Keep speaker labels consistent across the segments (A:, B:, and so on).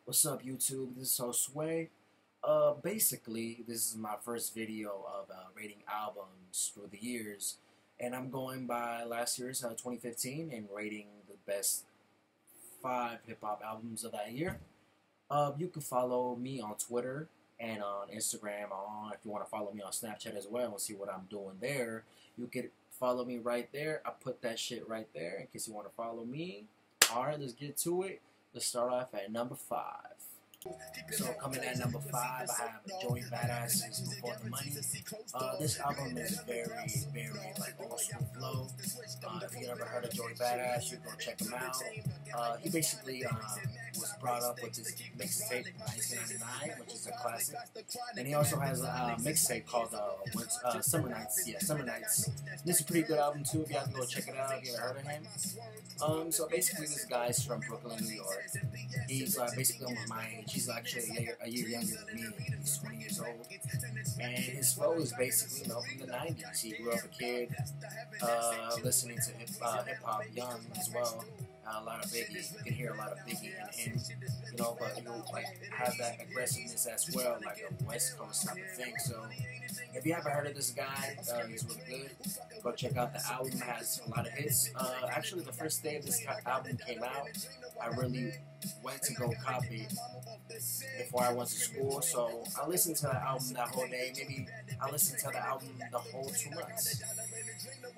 A: What's up, YouTube? This is Sway. Basically, this is my first video of rating albums through the years, and I'm going by last year's 2015 and rating the best 5 hip-hop albums of that year. You can follow me on Twitter and on Instagram. If you want to follow me on Snapchat as well and see what I'm doing there, you can follow me right there. I put that shit right there in case you want to follow me. Alright, let's get to it. Let's start off at number 5. So coming at number 5, I have Joey Badass's Before the Money. This album is very like old school flow. If you ever heard of Joey Badass, you go check him out. He basically was brought up with this mixtape 1999, which is a classic. And he also has a mixtape called Summer Nights. Yeah, Summer Nights. This is a pretty good album too. If you have to go check it out, if you ever heard of him. So basically, this guy's from Brooklyn, New York. He's basically almost my age. He's actually a year younger than me. He's 20 years old. And his flow is basically, from the 90s. He grew up a kid, listening to hip-hop young as well. A lot of Biggie. You can hear a lot of Biggie in him, but he'll have that aggressiveness as well, like a West Coast type of thing. So if you haven't heard of this guy, he's really good. Go check out the album. It has a lot of hits. Actually, the first day this album came out, I really went to go copy it before I went to school. So I listened to the album that whole day. Maybe I listened to the album the whole 2 months.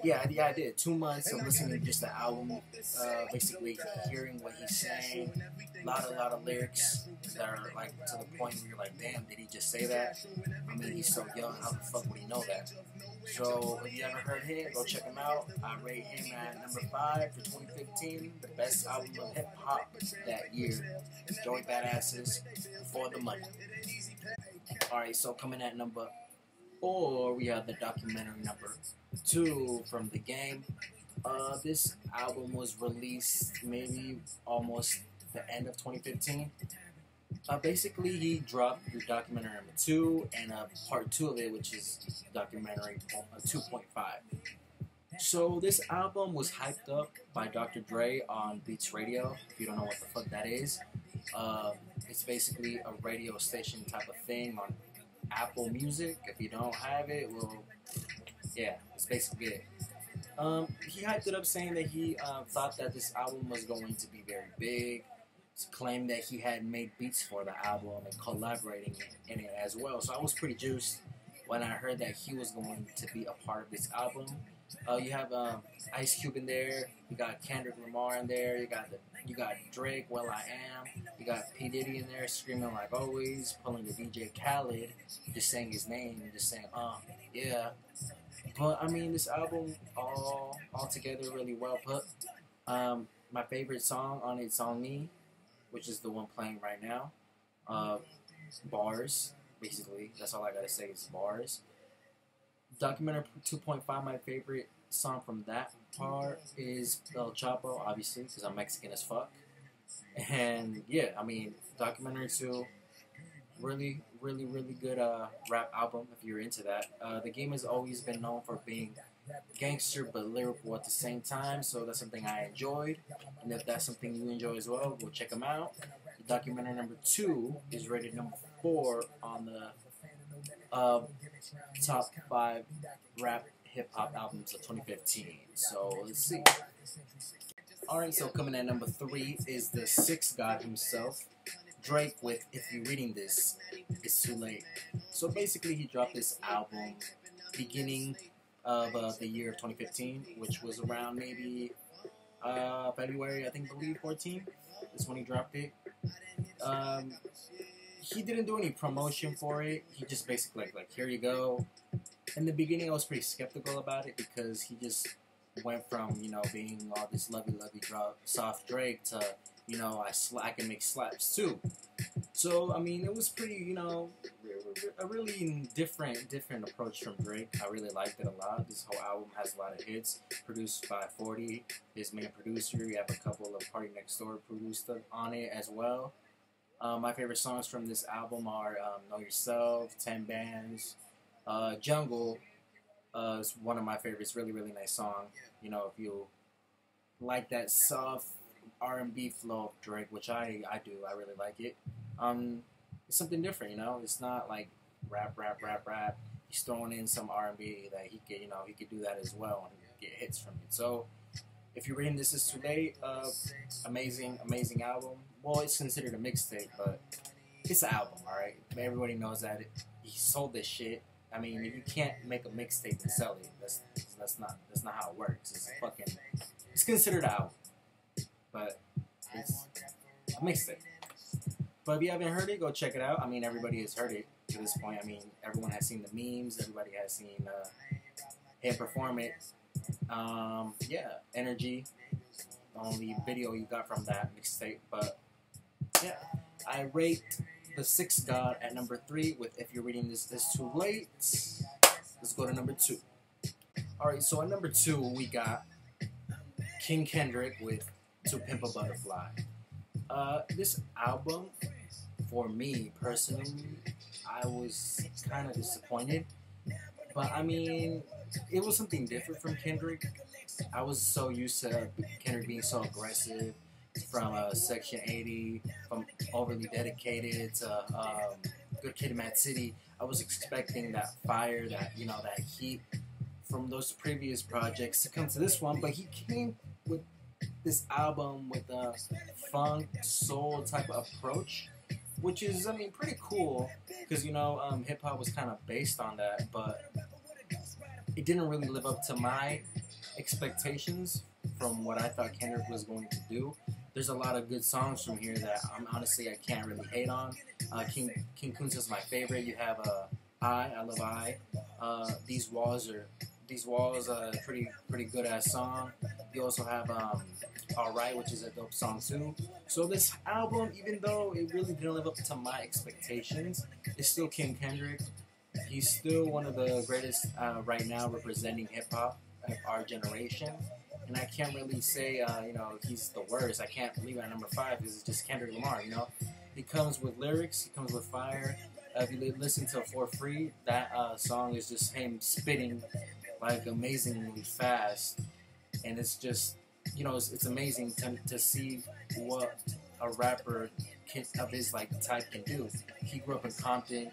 A: Yeah, I did. 2 months of listening to just the album, basically hearing what he's saying. A lot of lyrics that are to the point where you're like, damn, did he just say that? I mean, he's so young. How the fuck would he know that? So if you ever heard him, go check him out. I rate him at number 5 for 2015, the best album of hip hop that year. Joey Badass's Before the Money. Alright, so coming at number 4, we have the documentary number 2 from The Game. This album was released maybe almost the end of 2015. Basically, he dropped the documentary number 2 and part 2 of it, which is documentary 2.5. So this album was hyped up by Dr. Dre on Beats Radio. If you don't know what the fuck that is, it's basically a radio station type of thing on Apple Music. If you don't have it, well, yeah, it's basically it. He hyped it up saying that he thought that this album was going to be very big. Claimed that he had made beats for the album and collaborating in it as well. So I was pretty juiced when I heard that he was going to be a part of this album. You have Ice Cube in there. You got Kendrick Lamar in there. You got Drake, Well I Am. You got P Diddy in there screaming like always, pulling the DJ Khaled, just saying his name and just saying, yeah. But I mean, this album all together really well put. My favorite song on it's On Me, which is the one playing right now. Bars, basically. That's all I gotta say is bars. Documentary 2.5, my favorite song from that part is El Chapo, obviously, because I'm Mexican as fuck. And yeah, I mean, Documentary 2, really good rap album if you're into that. The Game has always been known for being gangster but lyrical at the same time, so that's something I enjoyed. And if that's something you enjoy as well, go check them out. The documentary number 2 is rated number 4 on the top 5 rap hip-hop albums of 2015. So let's see. Alright, so coming at number 3 is the Sixth God himself, Drake, with If You're Reading This, It's Too Late. So basically he dropped this album beginning of the year of 2015, which was around maybe February, I believe 14. That's when he dropped it. He didn't do any promotion for it. He just basically like here you go. In the beginning, I was pretty skeptical about it because he just went from being all this lovey soft Drake to I can make slaps too. So I mean, it was pretty a really different approach from Drake. I really liked it a lot. This whole album has a lot of hits, produced by 40, his main producer. You have a couple of Party Next Door produced on it as well. My favorite songs from this album are Know Yourself, 10 Bands, Jungle is one of my favorites. Really nice song. If you like that soft R&B flow of Drake, which I do. I really like it. It's something different, you know. It's not like rap, rap, rap, rap. He's throwing in some R&B that he could, you know, he could do that as well and get hits from it. So if you're reading This Is Too Late, amazing album. Well, it's considered a mixtape, but it's an album, all right. Everybody knows that he sold this shit. I mean, if you can't make a mixtape and sell it, that's not how it works. It's considered an album, but it's a mixtape. But if you haven't heard it, go check it out. I mean, everybody has heard it to this point. I mean, everyone has seen the memes. Everybody has seen him perform it. Yeah, Energy, the only video you got from that mixtape. But yeah, I rate The Sixth God at number 3 with If You're Reading This Too Late. Let's go to number 2. Alright, so at number 2 we got KENDRICK with To Pimp a Butterfly. This album, for me personally, I was kind of disappointed. But I mean, it was something different from Kendrick. I was so used to Kendrick being so aggressive, from Section 80, from Overly Dedicated to Good Kid, Mad City. I was expecting that fire, that, you know, that heat from those previous projects to come to this one, but he came with this album with a funk, soul type of approach, which is, I mean, pretty cool, because, you know, hip-hop was kind of based on that, but it didn't really live up to my expectations from what I thought Kendrick was going to do. There's a lot of good songs from here that honestly I can't really hate on. King Kunta is my favorite. You have I love I. These Walls, pretty good ass song. You also have Alright, which is a dope song too. So this album, even though it really didn't live up to my expectations, it's still Kendrick. He's still one of the greatest right now representing hip hop of our generation. And I can't really say, you know, he's the worst. I can't leave it at number 5 because it's just Kendrick Lamar, you know. He comes with lyrics. He comes with fire. If you listen to For Free, that song is just him spitting like amazingly fast. And it's just, you know, it's amazing to see what a rapper of his like type can do. He grew up in Compton,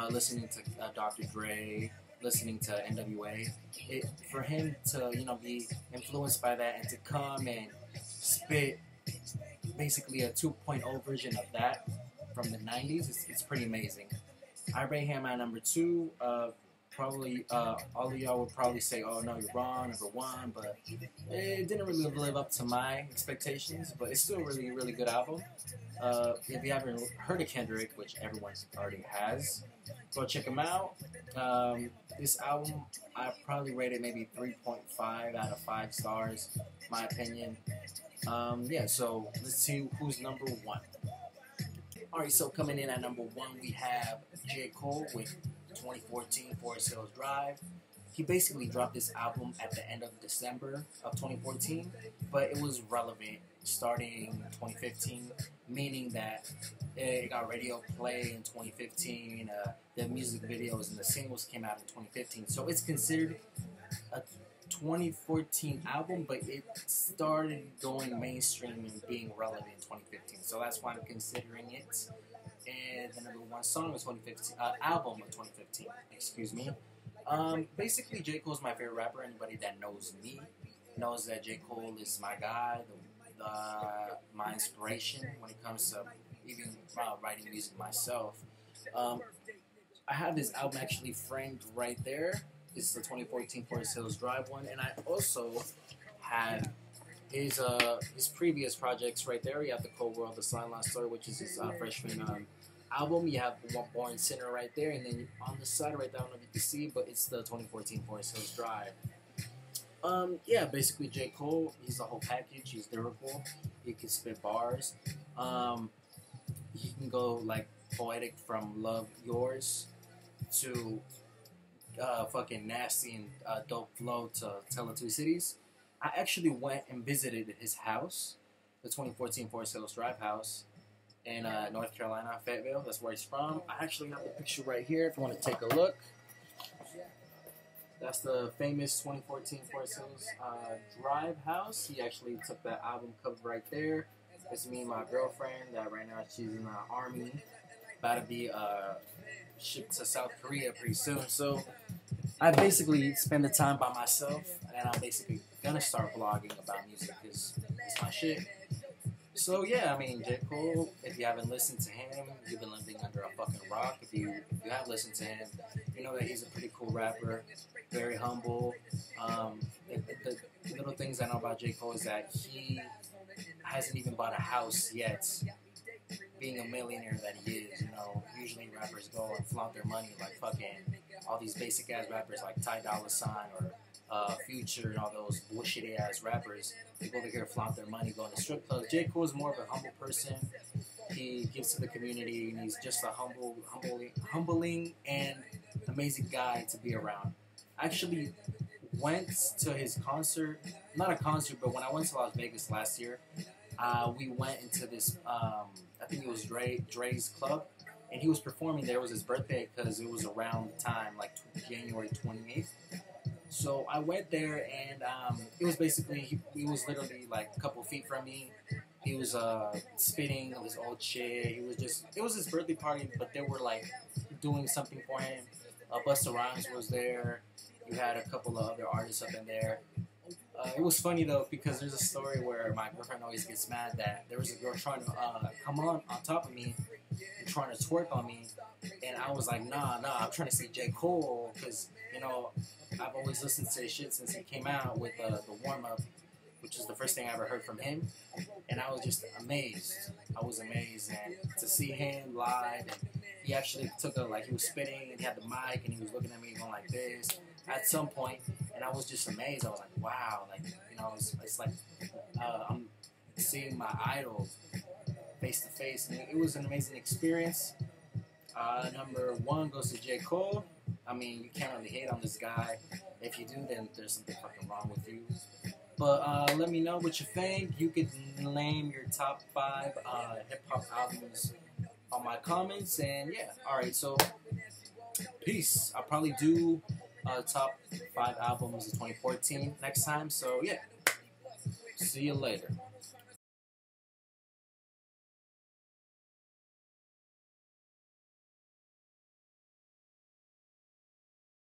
A: listening to Dr. Dre, listening to NWA. For him to, you know, be influenced by that and to come and spit basically a 2.0 version of that from the 90s, it's pretty amazing. I rate him at number 2. Probably all of y'all would probably say, oh no, you're wrong, number 1, but it didn't really live up to my expectations, but it's still a really good album. If you haven't heard of Kendrick, which everyone already has, go check him out. This album, I probably rate it maybe 3.5 out of 5 stars, my opinion. Yeah, so let's see who's number 1. Alright, so coming in at number 1, we have J. Cole with 2014 Forest Hills Drive. He basically dropped this album at the end of December of 2014, but it was relevant starting in 2015, meaning that it got radio play in 2015, the music videos and the singles came out in 2015, so it's considered a 2014 album, but it started going mainstream and being relevant in 2015, so that's why I'm considering it. And the number 1 song of 2015, album of 2015, excuse me. Basically, J. Cole is my favorite rapper. Anybody that knows me knows that J. Cole is my guy, my inspiration when it comes to even writing music myself. I have this album actually framed right there. It's the 2014 Forest Hills Drive one, and I also have his previous projects right there. You have the Cold World, the Sideline Story, which is his freshman album. You have Born Sinner right there, and then on the side right there, I don't know if you can see, but it's the 2014 Forest Hills Drive. Yeah, basically J. Cole, he's the whole package. He's lyrical. He can spit bars. He can go like poetic from Love Yours to fucking nasty and dope flow to Tell It to Cities. I actually went and visited his house, the 2014 Forest Hills Drive house in North Carolina, Fayetteville. That's where he's from. I actually have the picture right here if you want to take a look. That's the famous 2014 Forest Hills Drive house. He actually took that album cover right there. It's me and my girlfriend that right now she's in the army, about to be shipped to South Korea pretty soon. So I basically spend the time by myself, and I'm basically gonna start vlogging about music because it's my shit. So yeah, I mean, J. Cole, if you haven't listened to him, you've been living under a fucking rock. If you have listened to him, you know that he's a pretty cool rapper, very humble. The little things I know about J. Cole is that he hasn't even bought a house yet, being a millionaire that he is. You know, usually rappers go and flaunt their money like fucking all these basic ass rappers like Ty Dolla $ign or Future and all those bullshit ass rappers. They go over here flaunt their money, go into strip clubs. J. Cole is more of a humble person. He gives to the community, and he's just a humbling and amazing guy to be around. I actually went to his concert, not a concert, but when I went to Las Vegas last year, we went into this, I think it was Dre's club, and he was performing there. It was his birthday because it was around the time, like January 28th. So I went there, and it was basically, he was literally like a couple feet from me. He was spitting on his old shit. It was his birthday party, but they were like doing something for him. Busta Rhymes was there. You had a couple of other artists up in there. It was funny though because there's a story where my girlfriend always gets mad that there was a girl trying to come on top of me and trying to twerk on me, and I was like, nah, I'm trying to see J. Cole because, you know, I've always listened to his shit since he came out with the warm up, which is the first thing I ever heard from him, and I was just amazed. I was amazed, and to see him live, and he actually took he was spitting, and he had the mic, and he was looking at me going like this at some point, and I was just amazed. I was like, wow, like, you know, it's like I'm seeing my idol face to face, and it was an amazing experience. Number one goes to J. Cole. I mean, you can't really hate on this guy. If you do, then there's something fucking wrong with you. But let me know what you think. You could name your top 5 hip-hop albums on my comments. And yeah, alright, so peace. I'll probably do top 5 albums of 2014 next time. So yeah, see you later.